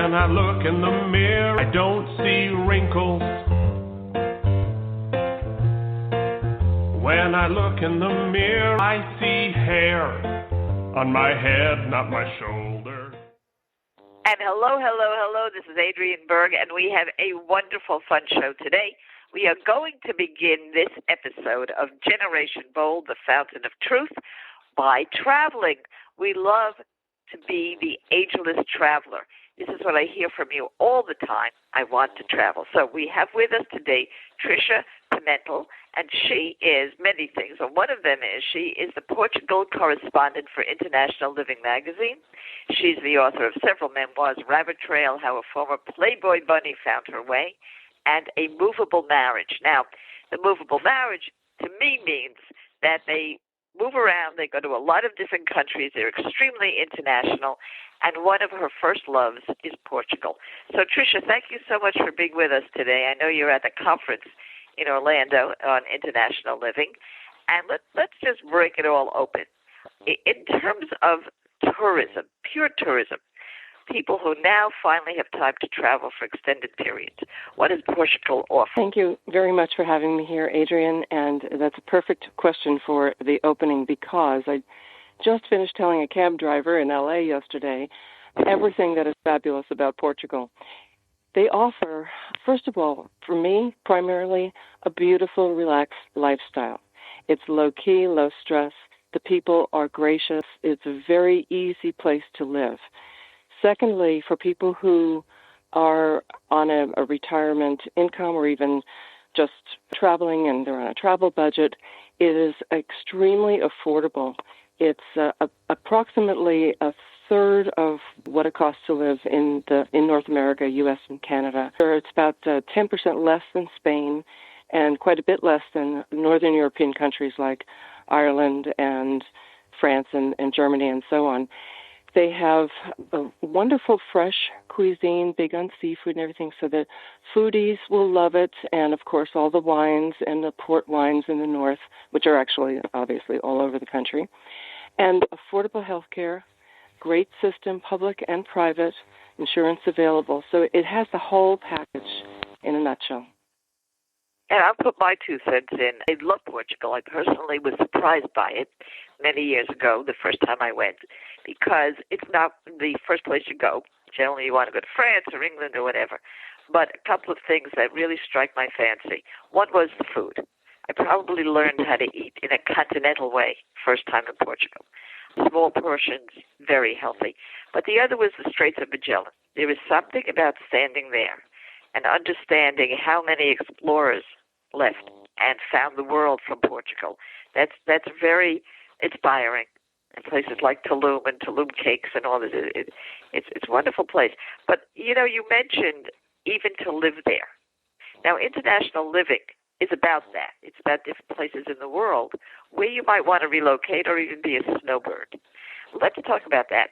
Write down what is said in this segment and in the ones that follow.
When I look in the mirror, I don't see wrinkles. When I look in the mirror, I see hair on my head, not my shoulder. And hello. This is Adrienne Berg, and we have a wonderful, fun show today. We are going to begin this episode of Generation Bold, the Fountain of Truth, by traveling. We love to be the Ageless Traveler. This is what I hear from you all the time. I want to travel. So we have with us today Tricia Pimentel, and she is many things. And one of them is she is the Portugal correspondent for International Living magazine. She's the author of several memoirs, Rabbit Trail, How a Former Playboy Bunny Found Her Way, and A Movable Marriage. Now, the movable marriage to me means that they move around. They go to a lot of different countries. They're extremely international. And one of her first loves is Portugal. So, Tricia, thank you so much for being with us today. I know you're at the conference in Orlando on International Living. And let's just break it all open. In terms of tourism, pure tourism, people who now finally have time to travel for extended periods, what does Portugal offer? Thank you very much for having me here, Adrienne. And that's a perfect question for the opening because I just finished telling a cab driver in L.A. yesterday everything that is fabulous about Portugal. They offer, first of all, for me, primarily a beautiful, relaxed lifestyle. It's low-key, low-stress. The people are gracious. It's a very easy place to live. Secondly, for people who are on a retirement income or even just traveling and they're on a travel budget, it is extremely affordable. It's approximately a third of what it costs to live in North America, U.S. and Canada. It's about 10% less than Spain and quite a bit less than Northern European countries like Ireland and France and Germany and so on. They have a wonderful fresh cuisine, big on seafood and everything, so the foodies will love it, and, of course, all the wines and the port wines in the north, which are actually, obviously, all over the country, and affordable health care, great system, public and private, insurance available. So it has the whole package in a nutshell. And I'll put my 2 cents in. I love Portugal. I personally was surprised by it many years ago, the first time I went, because it's not the first place you go. Generally, you want to go to France or England or whatever. But a couple of things that really strike my fancy. One was the food. I probably learned how to eat in a continental way first time in Portugal. Small portions, very healthy. But the other was the Straits of Magellan. There is something about standing there and understanding how many explorers left and found the world from Portugal. That's very inspiring. And places like Tulum and Tulum cakes and all this, it's a wonderful place. But, you mentioned even to live there. Now, international living is about that. It's about different places in the world where you might want to relocate or even be a snowbird. Let's talk about that.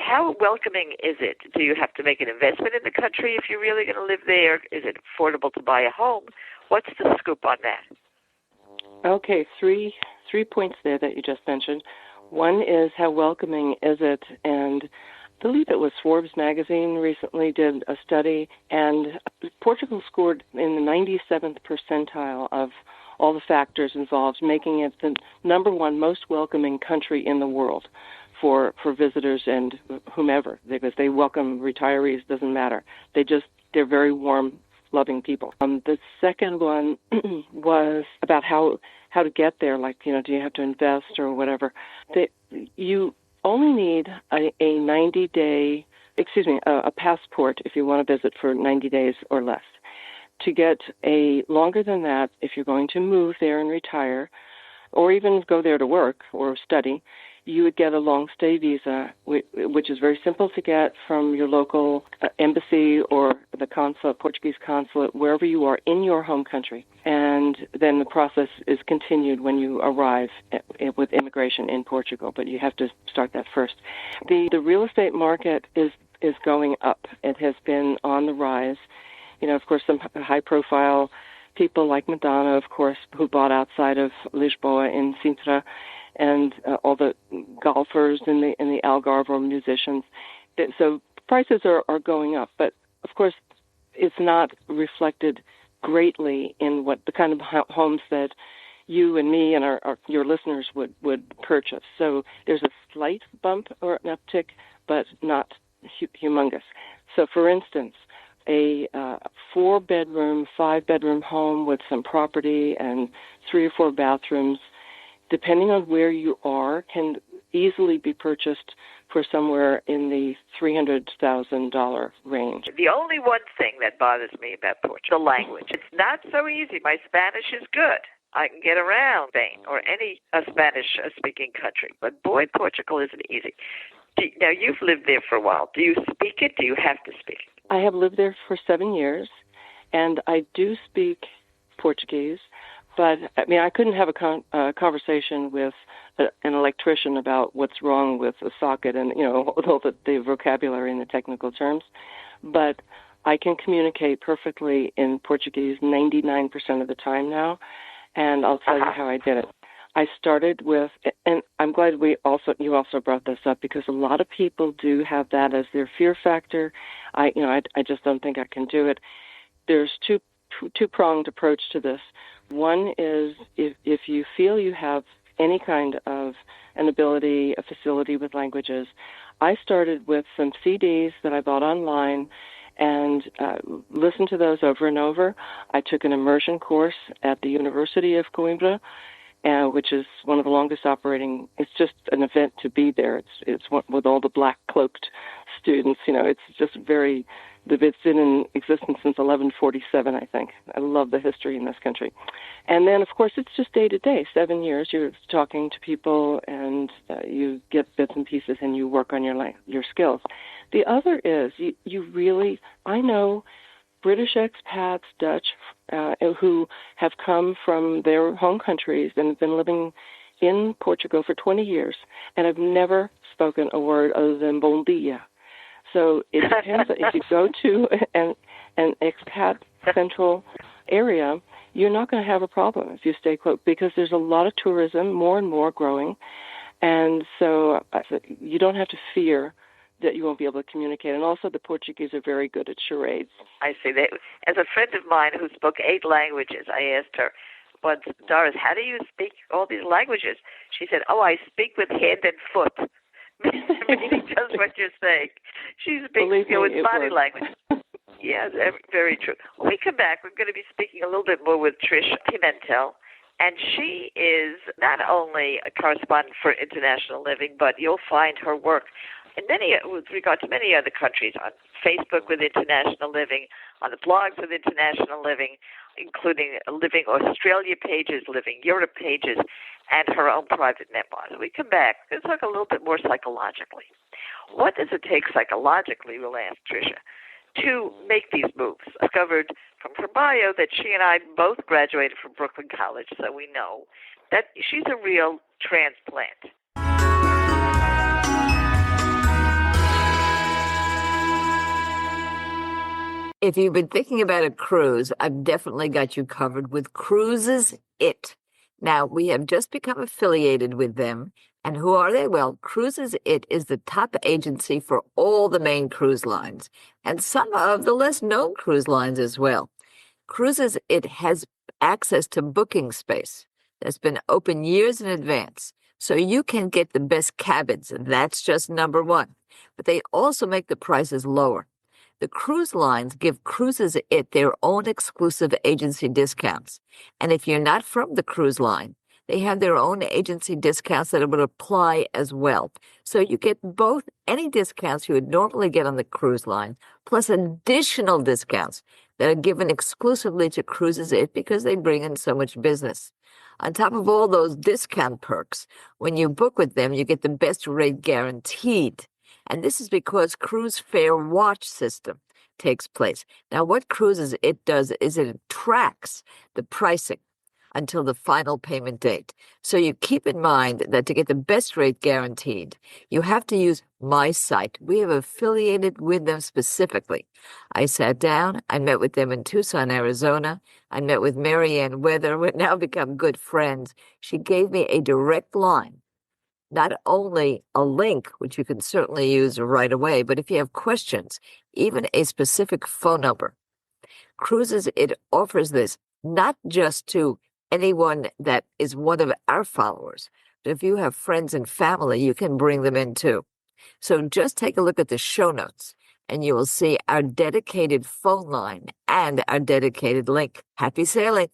How welcoming is it? Do you have to make an investment in the country if you're really going to live there? Is it affordable to buy a home? What's the scoop on that? Okay, three points there that you just mentioned. One is how welcoming is it, and I believe it was Forbes magazine recently did a study, and Portugal scored in the 97th percentile of all the factors involved, making it the number one most welcoming country in the world for visitors and whomever, because they welcome retirees, doesn't matter. They're very warm, loving people. The second one was about how to get there, like, do you have to invest or whatever. You only need a passport if you want to visit for 90 days or less. To get a longer than that, if you're going to move there and retire, or even go there to work or study, you would get a long-stay visa, which is very simple to get from your local embassy or the consulate, Portuguese consulate, wherever you are in your home country. And then the process is continued when you arrive with immigration in Portugal, but you have to start that first. The real estate market is going up. It has been on the rise. Of course, some high-profile people like Madonna, of course, who bought outside of Lisboa in Sintra, and all the golfers and the Algarve or musicians. So prices are going up, but of course it's not reflected greatly in what the kind of homes that you and me and your listeners would purchase. So there's a slight bump or an uptick, but not humongous. So for instance, a 4-bedroom, 5-bedroom home with some property and 3 or 4 bathrooms, depending on where you are, can easily be purchased for somewhere in the $300,000 range. The only one thing that bothers me about Portugal, the language. It's not so easy. My Spanish is good. I can get around Spain or any Spanish-speaking country. But boy, Portugal isn't easy. Now, you've lived there for a while. Do you speak it? Do you have to speak it? I have lived there for 7 years, and I do speak Portuguese. But, I mean, I couldn't have a conversation with an electrician about what's wrong with a socket and, all the vocabulary and the technical terms. But I can communicate perfectly in Portuguese 99% of the time now, and I'll tell you how I did it. I started with, and I'm glad you also brought this up, because a lot of people do have that as their fear factor. I just don't think I can do it. There's two-pronged approach to this. One is if you feel you have any kind of an ability, a facility with languages, I started with some CDs that I bought online and listened to those over and over. I took an immersion course at the University of Coimbra, which is one of the longest operating. It's just an event to be there. It's with all the black cloaked students. It's just very. It's been in existence since 1147, I think. I love the history in this country. And then, of course, it's just day to day. 7 years, you're talking to people, and you get bits and pieces, and you work on your skills. The other is I know British expats, Dutch, who have come from their home countries and have been living in Portugal for 20 years and have never spoken a word other than bon dia. So it depends. If you go to an expat central area, you're not going to have a problem if you stay close, because there's a lot of tourism, more and more growing, and so you don't have to fear that you won't be able to communicate. And also the Portuguese are very good at charades. I see. As a friend of mine who spoke 8 languages, I asked her once, Doris, how do you speak all these languages? She said, I speak with hand and foot. Meaning just what you're saying. She speaks with body language. Yeah, very true. When we come back, we're going to be speaking a little bit more with Trish Pimentel, and she is not only a correspondent for International Living, but you'll find her work with regard to many other countries, on Facebook with International Living, on the blogs with International Living, including Living Australia pages, Living Europe pages, and her own private memoirs. When we come back, we'll talk a little bit more psychologically. What does it take psychologically, we'll ask Tricia, to make these moves? I discovered from her bio that she and I both graduated from Brooklyn College, so we know that she's a real transplant. If you've been thinking about a cruise, I've definitely got you covered with Cruises It. Now, we have just become affiliated with them. And who are they? Well, Cruises It is the top agency for all the main cruise lines and some of the less known cruise lines as well. Cruises It has access to booking space that's been open years in advance, so you can get the best cabins. That's just number one. But they also make the prices lower. The cruise lines give Cruises It their own exclusive agency discounts. And if you're not from the cruise line, they have their own agency discounts that would apply as well. So you get both any discounts you would normally get on the cruise line, plus additional discounts that are given exclusively to Cruises It because they bring in so much business. On top of all those discount perks, when you book with them, you get the best rate guaranteed. And this is because Cruise Fair Watch system takes place. Now, what Cruises It does is it tracks the pricing until the final payment date. So you keep in mind that to get the best rate guaranteed, you have to use my site. We have affiliated with them specifically. I sat down, I met with them in Tucson, Arizona. I met with Marianne Weather. We've now become good friends. She gave me a direct line not only a link, which you can certainly use right away, but if you have questions, even a specific phone number. Cruises, it offers this not just to anyone that is one of our followers, but if you have friends and family, you can bring them in too. So just take a look at the show notes and you will see our dedicated phone line and our dedicated link. Happy sailing.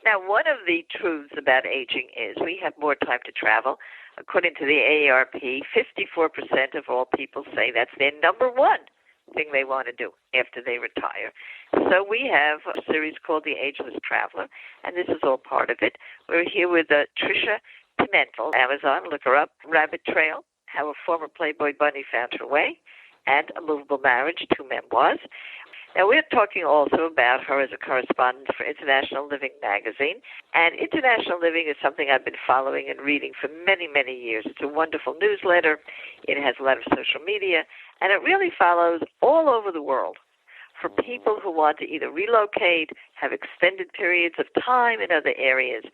Now, one of the truths about aging is we have more time to travel. According to the AARP, 54% of all people say that's their number one thing they want to do after they retire. So we have a series called the Ageless Traveler, and this is all part of it. We're here with Tricia Pimentel, Amazon, look her up, Rabbit Trail, How a Former Playboy Bunny Found Her Way, and A Movable Marriage, 2 memoirs. Now, we're talking also about her as a correspondent for International Living magazine. And International Living is something I've been following and reading for many, many years. It's a wonderful newsletter. It has a lot of social media. And it really follows all over the world for people who want to either relocate, have extended periods of time in other areas.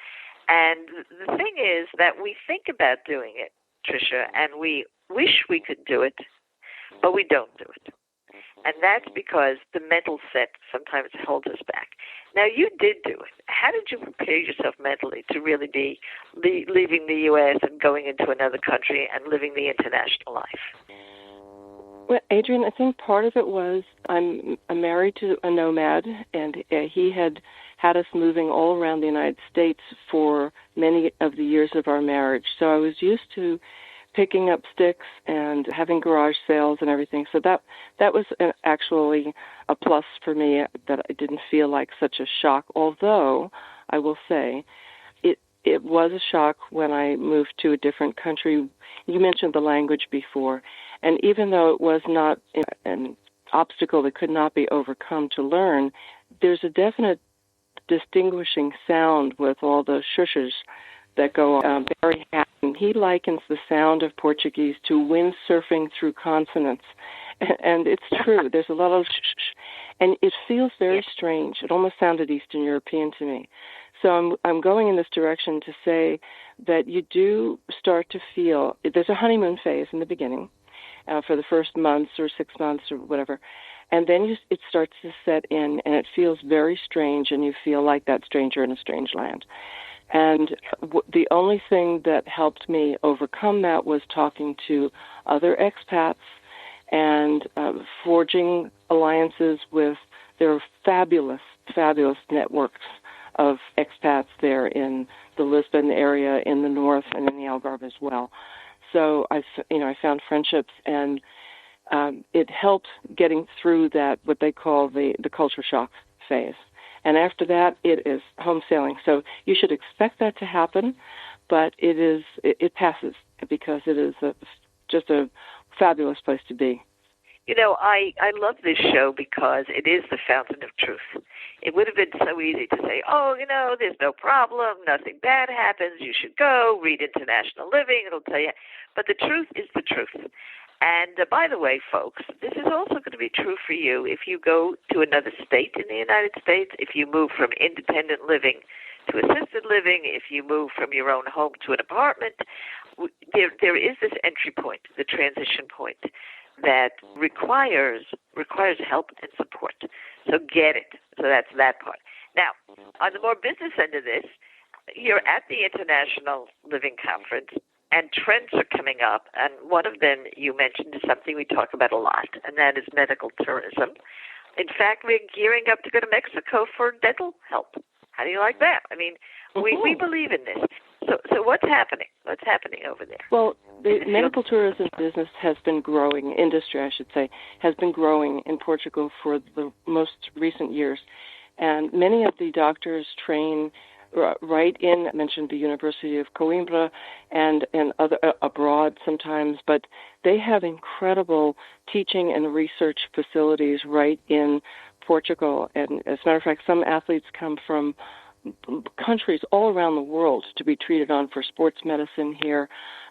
And the thing is that we think about doing it, Tricia, and we wish we could do it, but we don't do it. And that's because the mental set sometimes holds us back. Now, you did do it. How did you prepare yourself mentally to really be leaving the U.S. and going into another country and living the international life? Well, Adrian, I think part of it was I'm married to a nomad, and he had us moving all around the United States for many of the years of our marriage. So I was used to picking up sticks and having garage sales and everything. So that was actually a plus for me, that I didn't feel like such a shock, although I will say it was a shock when I moved to a different country. You mentioned the language before, and even though it was not an obstacle that could not be overcome to learn, there's a definite distinguishing sound with all the shushes that go on. Barry Hatton, he likens the sound of Portuguese to windsurfing through consonants. And it's true. There's a lot of shh, and it feels very strange. It almost sounded Eastern European to me. So I'm going in this direction to say that you do start to feel, there's a honeymoon phase in the beginning for the first months or 6 months or whatever. And then it starts to set in, and it feels very strange, and you feel like that stranger in a strange land. And the only thing that helped me overcome that was talking to other expats and forging alliances with, there are fabulous, fabulous networks of expats there in the Lisbon area, in the north, and in the Algarve as well. So I found friendships, and it helped getting through that, what they call the culture shock phase. And after that, it is home sailing. So you should expect that to happen, but it passes because it is just a fabulous place to be. You know, I love this show because it is the fountain of truth. It would have been so easy to say, there's no problem, nothing bad happens, you should go, read International Living, it'll tell you. But the truth is the truth. And by the way, folks, this is also going to be true for you if you go to another state in the United States, if you move from independent living to assisted living, if you move from your own home to an apartment. There is this entry point, the transition point, that requires help and support. So get it. So that's that part. Now, on the more business end of this, you're at the International Living Conference, and trends are coming up, and one of them you mentioned is something we talk about a lot, and that is medical tourism. In fact, we're gearing up to go to Mexico for dental help. How do you like that? I mean, we believe in this. So what's happening? What's happening over there? Well, the medical tourism business has been growing, industry I should say, has been growing in Portugal for the most recent years. And many of the doctors train right in, I mentioned the University of Coimbra and other abroad sometimes, but they have incredible teaching and research facilities right in Portugal. And as a matter of fact, some athletes come from countries all around the world to be treated on for sports medicine here.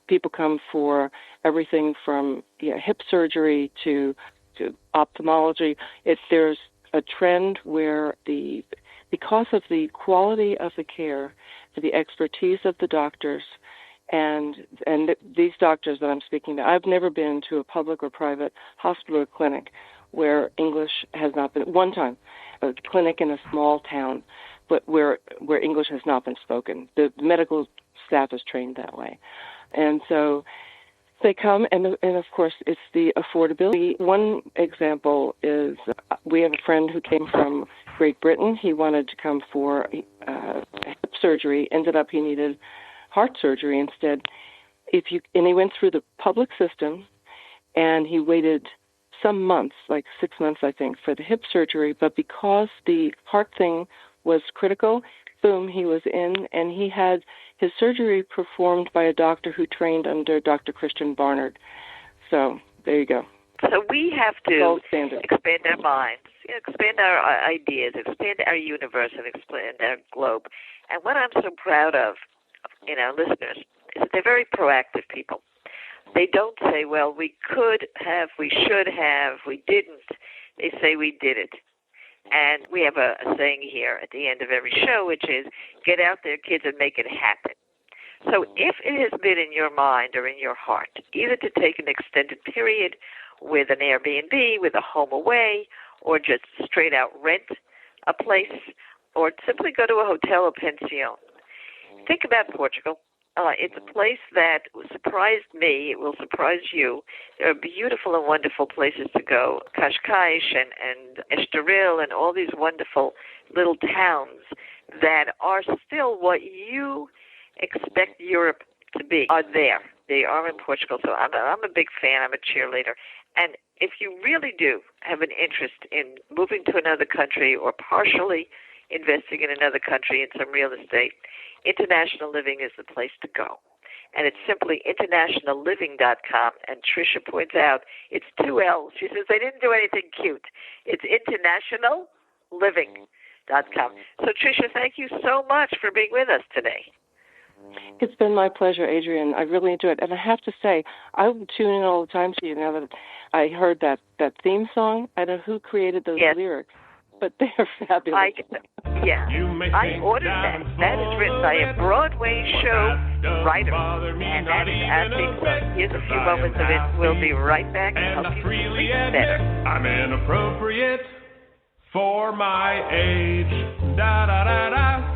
People come for everything from hip surgery to ophthalmology. There's a trend where because of the quality of the care, the expertise of the doctors, and these doctors that I'm speaking to, I've never been to a public or private hospital or clinic where English has not been, one time, a clinic in a small town, but where English has not been spoken. The medical staff is trained that way. And so they come, and of course, it's the affordability. One example is we have a friend who came from Great Britain. He wanted to come for hip surgery. Ended up he needed heart surgery instead. And he went through the public system, and he waited some months, like 6 months, I think, for the hip surgery. But because the heart thing was critical, boom, he was in, and he had his surgery performed by a doctor who trained under Dr. Christian Barnard. So there you go. So we have to expand our minds, expand our ideas, expand our universe, and expand our globe. And what I'm so proud of in our listeners is that they're very proactive people. They don't say, well, we could have, we should have, we didn't. They say we did it. And we have a saying here at the end of every show, which is, get out there, kids, and make it happen. So if it has been in your mind or in your heart, either to take an extended period with an Airbnb, with a home away, or just straight out rent a place, or simply go to a hotel or pension, think about Portugal. It's a place that surprised me. It will surprise you. There are beautiful and wonderful places to go, Cascais and Estoril and all these wonderful little towns that are still what you expect Europe to be are there. They are in Portugal, so I'm a big fan. I'm a cheerleader. And if you really do have an interest in moving to another country or partially investing in another country in some real estate, International Living is the place to go. And it's simply internationalliving.com. And Tricia points out it's 2 L's. She says they didn't do anything cute. It's internationalliving.com. So, Tricia, thank you so much for being with us today. It's been my pleasure, Adrienne. I really enjoy it. And I have to say, I tune in all the time to you now that I heard that theme song. I don't know who created those lyrics, but they're fabulous. I ordered that. That is written by a Broadway show writer, and that is our theme song. Here's a few moments of it. We'll be right back and help you sleep better. I'm inappropriate for my age. Da-da-da-da.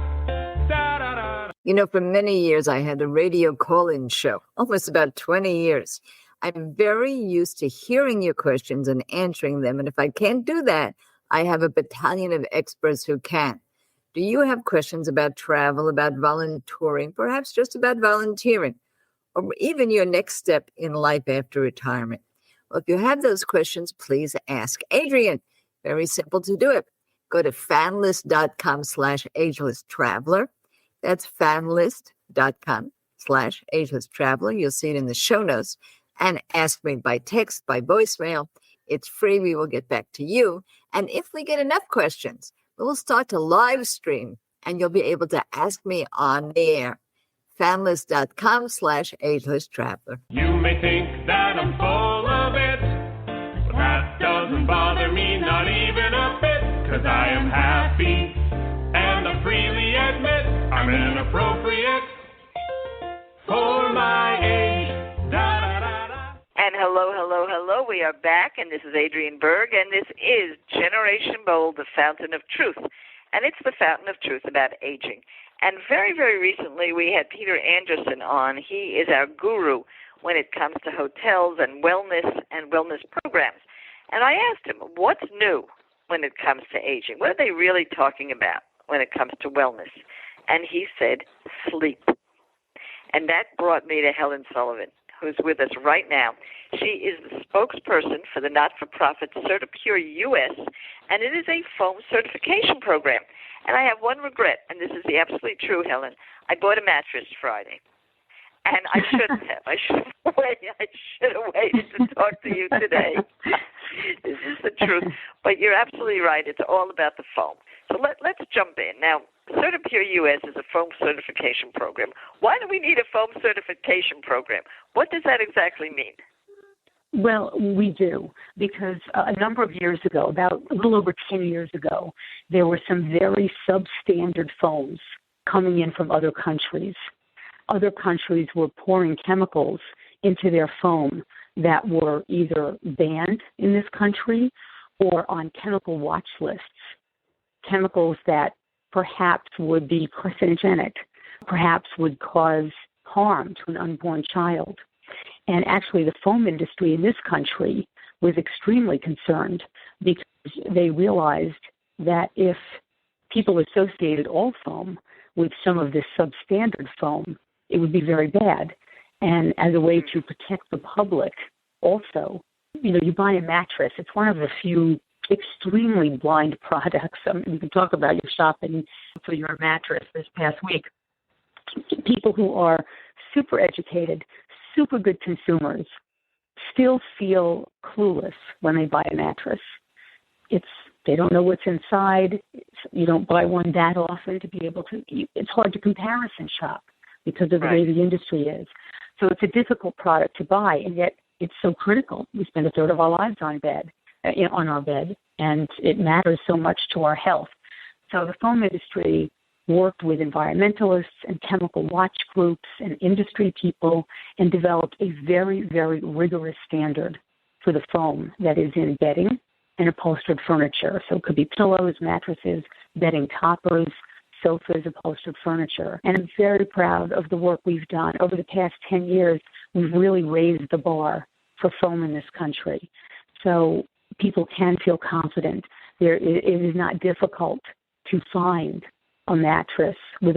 You know, for many years, I had a radio call-in show, almost about 20 years. I'm very used to hearing your questions and answering them. And if I can't do that, I have a battalion of experts who can. Do you have questions about travel, about volunteering, perhaps just about volunteering, or even your next step in life after retirement? Well, if you have those questions, please ask Adrienne. Very simple to do it. Go to fanlist.com/Ageless Traveler. That's fanlist.com/Ageless Traveler. You'll see it in the show notes. And ask me by text, by voicemail. It's free. We will get back to you. And if we get enough questions, we'll start to live stream and you'll be able to ask me on the air. Fanlist.com/Ageless Traveler. You may think that I'm full of it, but that doesn't bother me, not even a bit, 'cause I am happy and I freely admit I'm inappropriate for my age. Da-da-da-da. And hello, hello, hello. We are back, and this is Adrienne Berg, and this is Generation Bold, the Fountain of Truth. And it's the Fountain of Truth about aging. And very, very recently, we had Peter Anderson on. He is our guru when it comes to hotels and wellness programs. And I asked him, what's new when it comes to aging? What are they really talking about when it comes to wellness? And he said, sleep. And that brought me to Helen Sullivan, who's with us right now. She is the spokesperson for the not-for-profit CertiPure US, and it is a foam certification program. And I have one regret, and this is the absolutely true, Helen. I bought a mattress Friday, and I shouldn't have. I should have waited to talk to you today. This is the truth. But you're absolutely right. It's all about the foam. So let's jump in. Now, CertiPure US is a foam certification program. Why do we need a foam certification program? What does that exactly mean? Well, we do, because a number of years ago, about a little over 10 years ago, there were some very substandard foams coming in from other countries. Other countries were pouring chemicals into their foam that were either banned in this country or on chemical watch lists, chemicals that perhaps would be carcinogenic, perhaps would cause harm to an unborn child. And actually, the foam industry in this country was extremely concerned because they realized that if people associated all foam with some of this substandard foam, it would be very bad. And as a way to protect the public also, you buy a mattress. It's one of the few extremely blind products. You can talk about your shopping for your mattress this past week. People who are super educated, super good consumers still feel clueless when they buy a mattress. They don't know what's inside. You don't buy one that often to be able to. It's hard to comparison shop because of the way the industry is. So it's a difficult product to buy, and yet it's so critical. We spend a third of our lives on our bed, and it matters so much to our health. So the foam industry worked with environmentalists and chemical watch groups and industry people and developed a very, very rigorous standard for the foam that is in bedding and upholstered furniture. So it could be pillows, mattresses, bedding toppers, sofas, upholstered furniture. And I'm very proud of the work we've done. Over the past 10 years, we've really raised the bar for foam in this country. So people can feel confident. It is not difficult to find a mattress with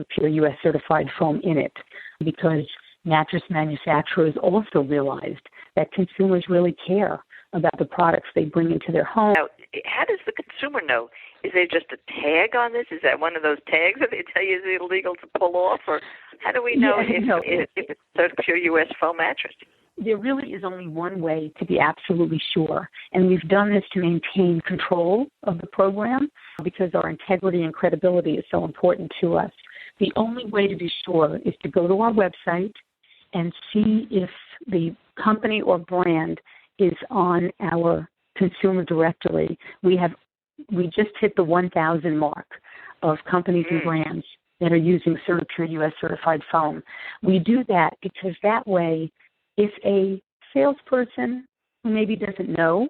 pure U.S. certified foam in it, because mattress manufacturers also realized that consumers really care about the products they bring into their home. Now, how does the consumer know? Is there just a tag on this? Is that one of those tags that they tell you is illegal to pull off? Or how do we know if it's a pure U.S. foam mattress? There really is only one way to be absolutely sure, and we've done this to maintain control of the program because our integrity and credibility is so important to us. The only way to be sure is to go to our website and see if the company or brand is on our consumer directory. We just hit the 1,000 mark of companies and brands that are using CertiPure U.S. certified foam. We do that because that way, if a salesperson who maybe doesn't know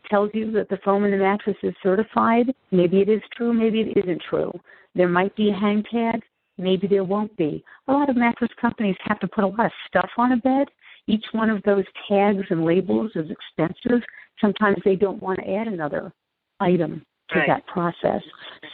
tells you that the foam in the mattress is certified, maybe it is true, maybe it isn't true. There might be a hang tag, maybe there won't be. A lot of mattress companies have to put a lot of stuff on a bed. Each one of those tags and labels is expensive. Sometimes they don't want to add another item to that process.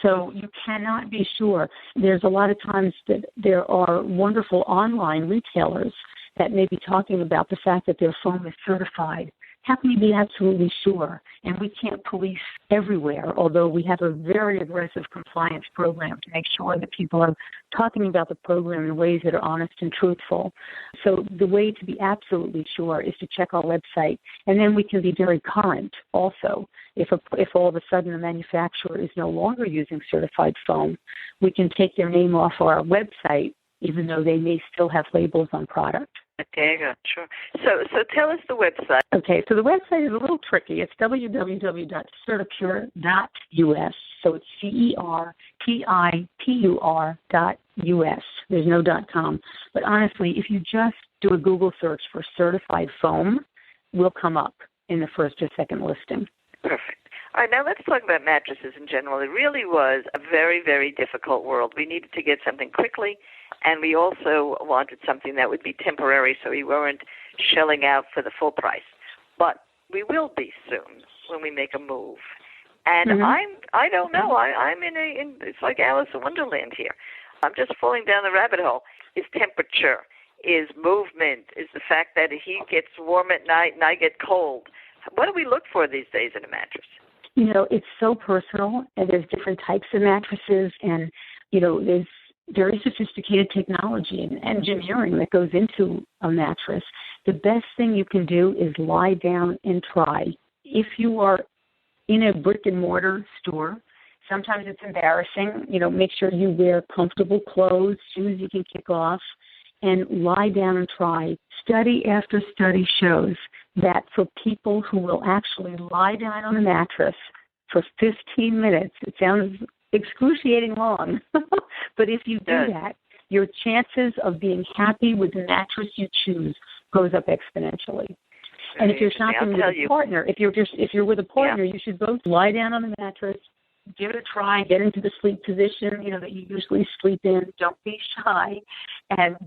So you cannot be sure. There's a lot of times that there are wonderful online retailers that may be talking about the fact that their foam is certified. How can you be absolutely sure? And we can't police everywhere, although we have a very aggressive compliance program to make sure that people are talking about the program in ways that are honest and truthful. So the way to be absolutely sure is to check our website, and then we can be very current also. If all of a sudden the manufacturer is no longer using certified foam, we can take their name off our website, even though they may still have labels on product. Okay, sure. So tell us the website. Okay, so the website is a little tricky. It's www.certipure.us. So it's CERTIPUR.us. There's no .com. But honestly, if you just do a Google search for certified foam, we'll come up in the first or second listing. Perfect. All right, now let's talk about mattresses in general. It really was a very, very difficult world. We needed to get something quickly, and we also wanted something that would be temporary so we weren't shelling out for the full price. But we will be soon when we make a move. And I don't know. I'm in it's like Alice in Wonderland here. I'm just falling down the rabbit hole. Is temperature, is movement, is the fact that he gets warm at night and I get cold. What do we look for these days in a mattress? It's so personal, and there's different types of mattresses, and, there's very sophisticated technology and engineering that goes into a mattress. The best thing you can do is lie down and try. If you are in a brick-and-mortar store, sometimes it's embarrassing. Make sure you wear comfortable clothes, shoes you can kick off, and lie down and try. Study after study shows that for people who will actually lie down on a mattress for 15 minutes, it sounds excruciating long, but if you do that, your chances of being happy with the mattress you choose goes up exponentially. And if you're shopping with a partner, if you're with a partner, you should both lie down on the mattress, give it a try, get into the sleep position, that you usually sleep in. Don't be shy, and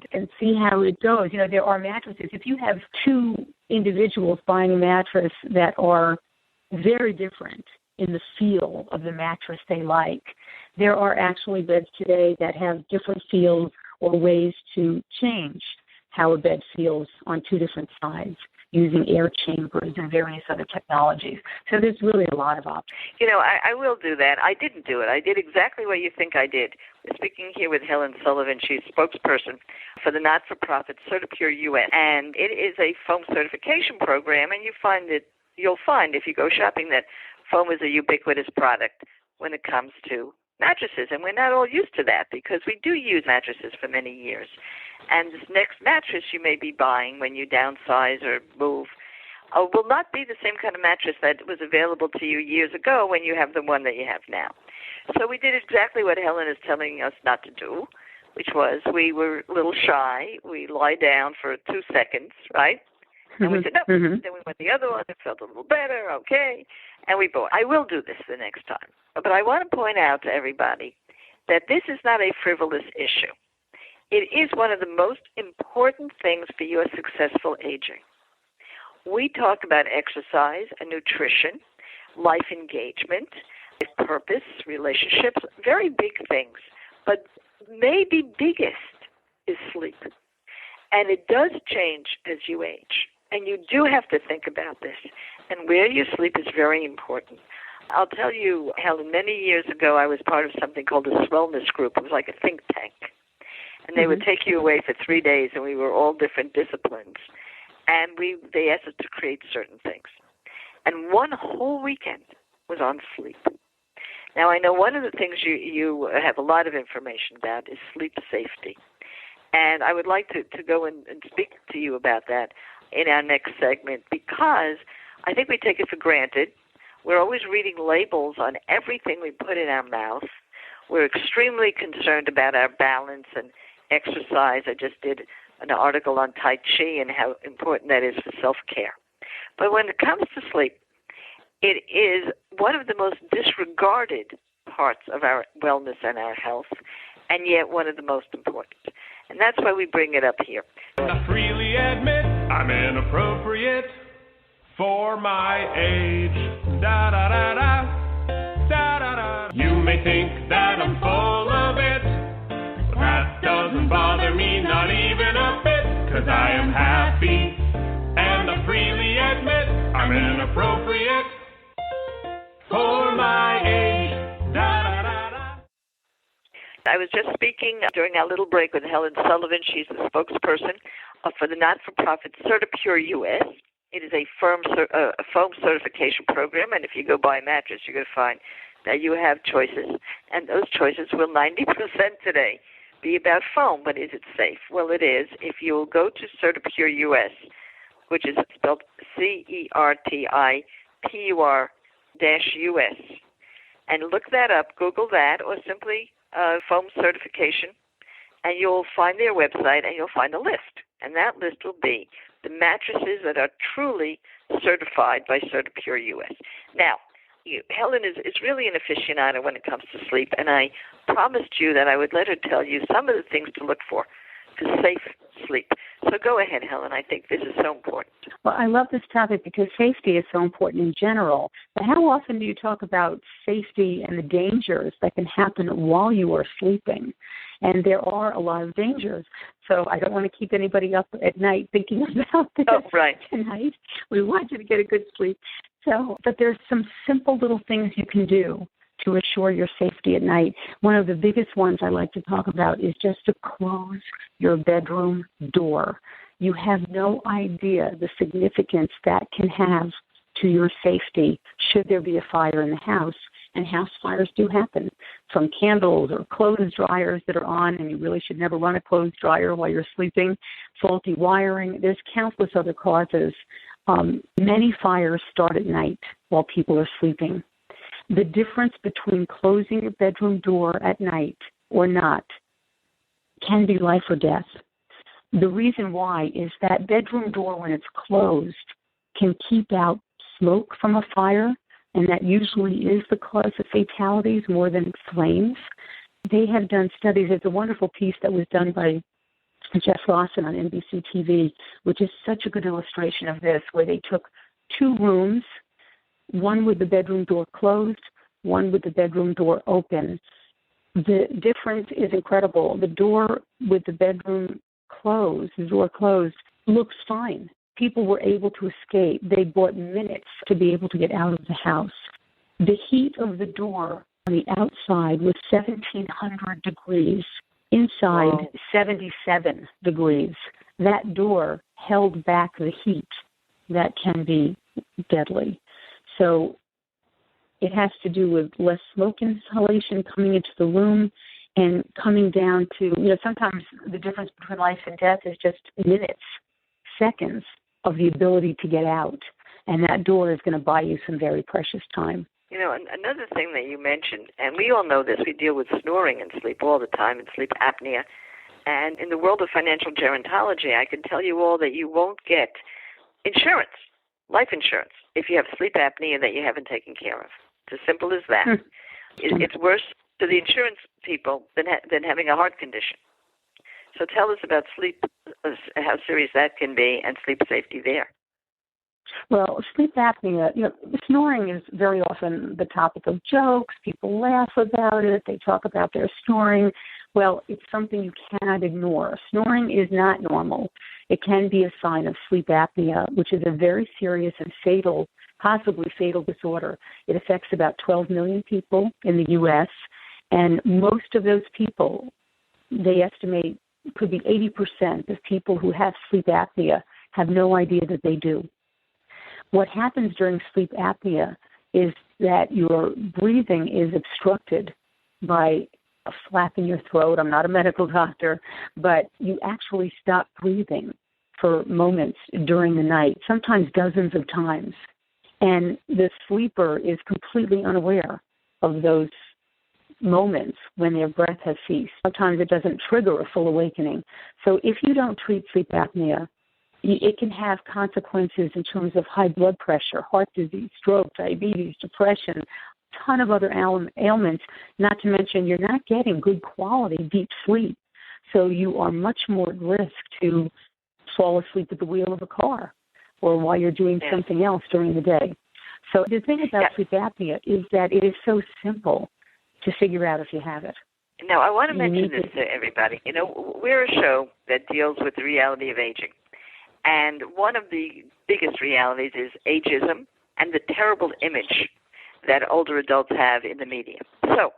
see how it goes. There are mattresses. If you have two individuals buying a mattress that are very different in the feel of the mattress they like, there are actually beds today that have different feels or ways to change how a bed feels on two different sides, using air chambers and various other technologies. So there's really a lot of options. I will do that. I didn't do it. I did exactly what you think I did. We're speaking here with Helen Sullivan. She's spokesperson for the not-for-profit CertiPure US, and it is a foam certification program, and you'll find if you go shopping that foam is a ubiquitous product when it comes to mattresses, and we're not all used to that because we do use mattresses for many years. And this next mattress you may be buying when you downsize or move will not be the same kind of mattress that was available to you years ago when you have the one that you have now. So we did exactly what Helen is telling us not to do, which was we were a little shy. We lie down for 2 seconds, right? And we said, no. Then we went the other one. It felt a little better, okay. And we bought. I will do this the next time. But I want to point out to everybody that this is not a frivolous issue. It is one of the most important things for your successful aging. We talk about exercise and nutrition, life engagement, purpose, relationships, very big things. But maybe biggest is sleep. And it does change as you age. And you do have to think about this. And where you sleep is very important. I'll tell you, Helen, many years ago I was part of something called a wellness group. It was like a think tank. And they would take you away for 3 days, and we were all different disciplines. And they asked us to create certain things. And one whole weekend was on sleep. Now, I know one of the things you have a lot of information about is sleep safety. And I would like to go and speak to you about that in our next segment, because I think we take it for granted. We're always reading labels on everything we put in our mouth. We're extremely concerned about our balance and exercise. I just did an article on Tai Chi and how important that is for self-care. But when it comes to sleep, it is one of the most disregarded parts of our wellness and our health, and yet one of the most important. And that's why we bring it up here. I freely admit I'm inappropriate for my age. Da da da da, da da da. You may think that I'm full of it, but that doesn't bother me, not even a bit, 'cause I am happy, and I freely admit I'm inappropriate for my age. Da da da da. I was just speaking during our little break with Helen Sullivan. She's the spokesperson for the not-for-profit CertiPure US. It is a foam certification program, and if you go buy a mattress, you're going to find that you have choices, and those choices will 90% today be about foam. But is it safe? Well, it is. If you'll go to CertiPure US, which is spelled CertiPure-US, and look that up, Google that, or simply foam certification, and you'll find their website, and you'll find a list. And that list will be the mattresses that are truly certified by CertiPure US. Now, Helen is really an aficionado when it comes to sleep, and I promised you that I would let her tell you some of the things to look for safe sleep. So go ahead, Helen. I think this is so important. Well, I love this topic because safety is so important in general. But how often do you talk about safety and the dangers that can happen while you are sleeping? And there are a lot of dangers. So I don't want to keep anybody up at night thinking about this tonight. We want you to get a good sleep. But there's some simple little things you can do to assure your safety at night. One of the biggest ones I like to talk about is just to close your bedroom door. You have no idea the significance that can have to your safety should there be a fire in the house. And house fires do happen from candles or clothes dryers that are on, and you really should never run a clothes dryer while you're sleeping, faulty wiring. There's countless other causes. Many fires start at night while people are sleeping. The difference between closing your bedroom door at night or not can be life or death. The reason why is that bedroom door, when it's closed, can keep out smoke from a fire, and that usually is the cause of fatalities more than flames. They have done studies. It's a wonderful piece that was done by Jeff Lawson on NBC TV, which is such a good illustration of this, where they took two rooms, one with the bedroom door closed, one with the bedroom door open. The difference is incredible. The door with the bedroom closed, looks fine. People were able to escape. They bought minutes to be able to get out of the house. The heat of the door on the outside was 1,700 degrees. Inside, 77 degrees. That door held back the heat that can be deadly. So it has to do with less smoke inhalation coming into the room and coming down to, sometimes the difference between life and death is just minutes, seconds of the ability to get out. And that door is going to buy you some very precious time. Another thing that you mentioned, and we all know this, we deal with snoring in sleep all the time, and sleep apnea. And in the world of financial gerontology, I can tell you all that you won't get insurance, life insurance, if you have sleep apnea that you haven't taken care of. It's as simple as that. It's worse to the insurance people than having a heart condition. So tell us about sleep, how serious that can be, and sleep safety there. Well, sleep apnea, snoring is very often the topic of jokes. People laugh about it. They talk about their snoring. Well, it's something you cannot ignore. Snoring is not normal. It can be a sign of sleep apnea, which is a very serious and fatal, possibly fatal disorder. It affects about 12 million people in the U.S., and most of those people, they estimate, could be 80% of people who have sleep apnea have no idea that they do. What happens during sleep apnea is that your breathing is obstructed by a flap in your throat. I'm not a medical doctor, but you actually stop breathing for moments during the night, sometimes dozens of times. And the sleeper is completely unaware of those moments when their breath has ceased. Sometimes it doesn't trigger a full awakening. So if you don't treat sleep apnea, it can have consequences in terms of high blood pressure, heart disease, stroke, diabetes, depression, a ton of other ailments, not to mention you're not getting good quality deep sleep. So you are much more at risk to fall asleep at the wheel of a car or while you're doing something else during the day. So the thing about sleep apnea is that it is so simple to figure out if you have it. Now, I want to mention this to everybody. We're a show that deals with the reality of aging. And one of the biggest realities is ageism and the terrible image that older adults have in the media. So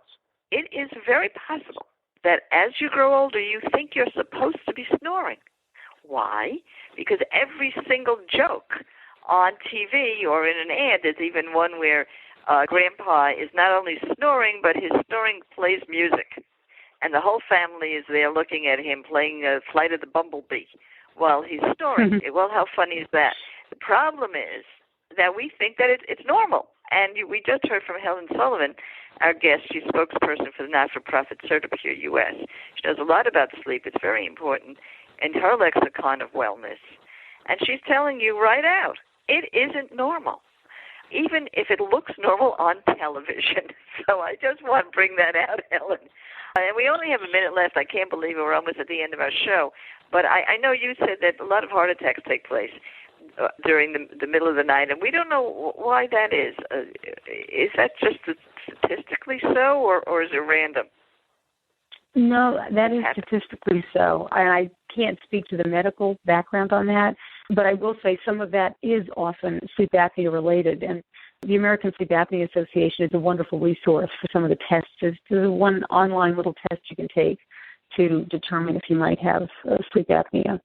it is very possible that as you grow older, you think you're supposed to be snoring. Why? Because every single joke on TV or in an ad, there's even one where Grandpa is not only snoring, but his snoring plays music. And the whole family is there looking at him playing Flight of the Bumblebee while he's snoring. Well, how funny is that? The problem is that we think that it's normal. And we just heard from Helen Sullivan, our guest. She's spokesperson for the not-for-profit Certipure U.S. She knows a lot about sleep. It's very important in her lexicon of wellness. And she's telling you right out, it isn't normal, even if it looks normal on television. So I just want to bring that out, Helen. And we only have a minute left. I can't believe it. We're almost at the end of our show. But I know you said that a lot of heart attacks take place during the middle of the night, and we don't know why that is. Is that just statistically so, or is it random? No, that is statistically so. I can't speak to the medical background on that, but I will say some of that is often sleep apnea related. And the American Sleep Apnea Association is a wonderful resource for some of the tests. There's one online little test you can take to determine if you might have sleep apnea.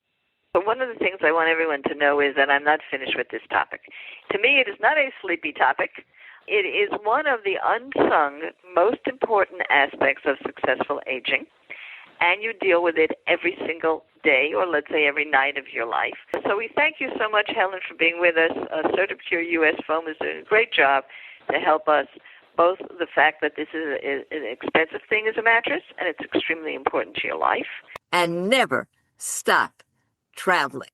But one of the things I want everyone to know is that I'm not finished with this topic. To me, it is not a sleepy topic. It is one of the unsung, most important aspects of successful aging, and you deal with it every single day, or let's say every night of your life. So we thank you so much, Helen, for being with us. CertiPure US Foam is doing a great job to help us, both the fact that this is an expensive thing as a mattress, and it's extremely important to your life. And never stop traveling.